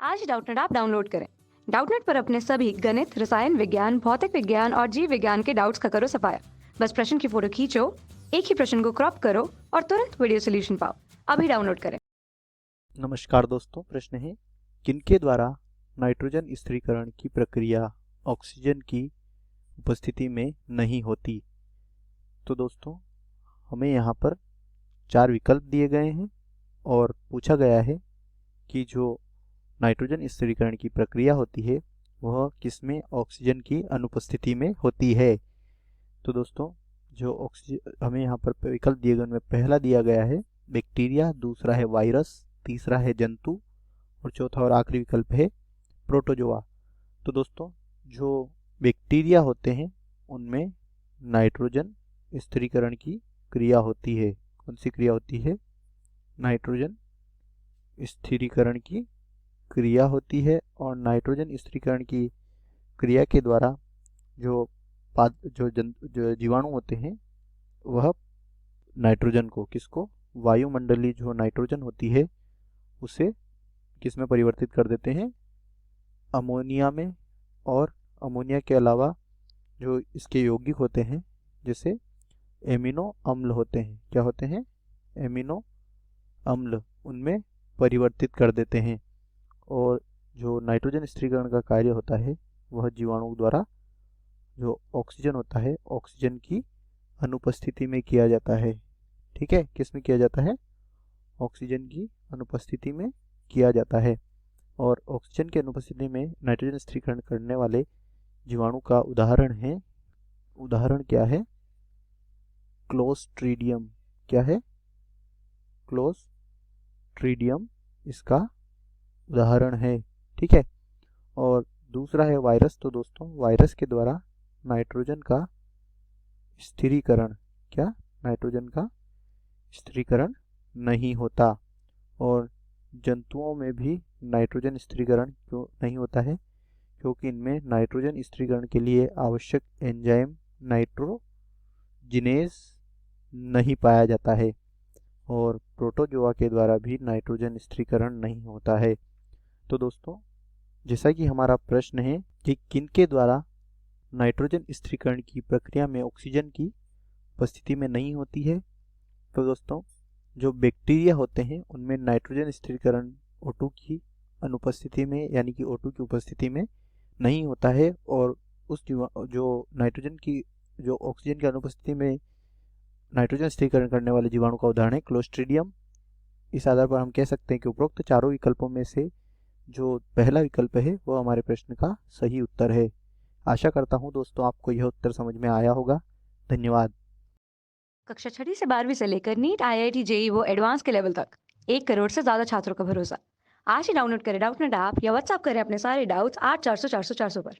आज ही Doubtnut app download करें। Doubtnut पर अपने सभी गणित, रसायन विज्ञान, भौतिक विज्ञान और जीव विज्ञान के डाउट्स का करो सफाया। बस प्रश्न की फोटो खींचो, एक ही प्रश्न को क्रॉप करो और तुरंत वीडियो सोल्यूशन पाओ। अभी डाउनलोड करें। नमस्कार दोस्तों, प्रश्न है किनके द्वारा नाइट्रोजन स्थिरीकरण की प्रक्रिया ऑक्सीजन की उपस्थिति में नहीं होती। तो दोस्तों, हमें यहाँ पर 4 विकल्प दिए गए हैं और पूछा गया है कि जो नाइट्रोजन स्थिरीकरण की प्रक्रिया होती है वह किसमें ऑक्सीजन की अनुपस्थिति में होती है। तो दोस्तों, जो ऑक्सीजन हमें यहाँ पर विकल्प दिए गए उनमें पहला दिया गया है बैक्टीरिया, दूसरा है वायरस, तीसरा है जंतु और चौथा और आखिरी विकल्प है प्रोटोजोआ। तो दोस्तों, जो बैक्टीरिया होते हैं उनमें नाइट्रोजन स्थिरीकरण की क्रिया होती है। कौन सी क्रिया होती है? नाइट्रोजन स्थिरीकरण की क्रिया होती है। और नाइट्रोजन स्थिरीकरण की क्रिया के द्वारा जो जो जीवाणु होते हैं वह नाइट्रोजन को वायुमंडलीय जो नाइट्रोजन होती है उसे किसमें परिवर्तित कर देते हैं? अमोनिया में। और अमोनिया के अलावा जो इसके यौगिक होते हैं जैसे एमिनो अम्ल होते हैं, क्या होते हैं? एमिनो अम्ल, उनमें परिवर्तित कर देते हैं। और जो नाइट्रोजन स्थिरीकरण का कार्य होता है वह जीवाणु द्वारा जो ऑक्सीजन होता है ऑक्सीजन की अनुपस्थिति में किया जाता है। ठीक है, किस में किया जाता है? ऑक्सीजन की अनुपस्थिति में किया जाता है। और ऑक्सीजन की अनुपस्थिति में नाइट्रोजन स्थिरीकरण करने वाले जीवाणु का उदाहरण क्या है? क्लोस्ट्रीडियम। क्या है? क्लोस्ट्रीडियम इसका उदाहरण है। ठीक है। और दूसरा है वायरस। तो दोस्तों, वायरस के द्वारा नाइट्रोजन का स्थिरीकरण नहीं होता। और जंतुओं में भी नाइट्रोजन स्थिरीकरण क्यों नहीं होता है? क्योंकि इनमें नाइट्रोजन स्थिरीकरण के लिए आवश्यक एंजाइम नाइट्रोजिनेज नहीं पाया जाता है। और प्रोटोजोआ के द्वारा भी नाइट्रोजन स्थिरीकरण नहीं होता है। तो दोस्तों, जैसा कि हमारा प्रश्न है कि किनके द्वारा नाइट्रोजन स्थिरीकरण की प्रक्रिया में ऑक्सीजन की उपस्थिति में नहीं होती है। तो दोस्तों, जो बैक्टीरिया होते हैं उनमें नाइट्रोजन स्थिरीकरण O2 की अनुपस्थिति में यानी कि O2 की उपस्थिति में नहीं होता है। और जो ऑक्सीजन की अनुपस्थिति में नाइट्रोजन स्थिरीकरण करने वाले जीवाणु का उदाहरण है क्लोस्ट्रीडियम। इस आधार पर हम कह सकते हैं कि उपरोक्त चारों विकल्पों में से जो पहला विकल्प है वो हमारे प्रश्न का सही उत्तर है। आशा करता हूँ दोस्तों आपको यह उत्तर समझ में आया होगा। धन्यवाद। कक्षा 6 से 12वीं से लेकर नीट, IIT, JEE वो एडवांस के लेवल तक 1 करोड़ से ज्यादा छात्रों का भरोसा। आज ही डाउनलोड करें डाउटनेट ऐप या व्हाट्सएप करें अपने सारे डाउट्स 8400 400 400 पर।